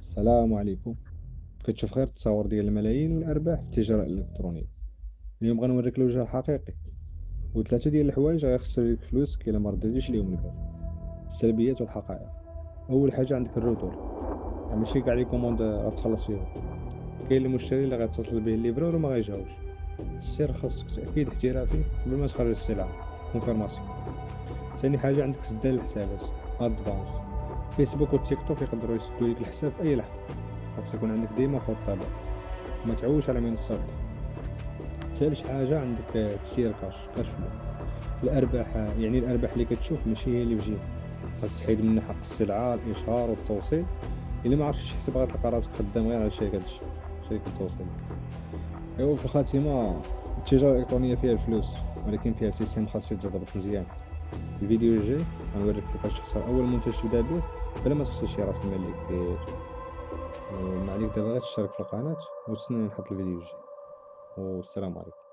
السلام عليكم. كتشوف غير التصاور ديال الملايين والارباح في التجاره الالكترونيه. اليوم غنوريك الوجه الحقيقي وثلاثه ديال الحوايج غيخسروا لك فلوسك الا ما رديتيش ليهم البال. السلبيات والحقائق. اول حاجه عندك الردود، ماشي كاع لي كوموند غتخلص فيهم. كاين المشتري اللي غيتصل به الليفرور وما غيجاوبش. السر خاصك تاكيد احترافي قبل ما تخرج السلعه. كونفيرماسيون. ثاني حاجه عندك سدان الحسابات، ادفانس. فيسبوك والتيك توك يقدروا يسدوا لك الحساب في اي لحظه. خاصك يكون عندك ديما خط طابع، ما تعوش على منصات. ثالث حاجة عندك تسير كاش فلو. الأرباح، يعني الأرباح اللي كتشوف ماشي هي اللي في جيبك. خاص تحيد منها حق السلعة، الإشهار والتوصيل. إلا ما عرفتش تحسب غتلقى راسك خدام غير على شركة التوصيل. إيوا في الخاتمة، التجارة الإلكترونية فيها الفلوس، ولكن فيها سيستم خاص يتظبط مزيان. الفيديو الجاي غنوريك كيفاش تختار أول منتج تبدا به بلا ما تخسر شي راس المال اللي كبير. ما عليك دابا غير تشترك في القناة وتسنى نحط الفيديو الجاي. والسلام عليكم.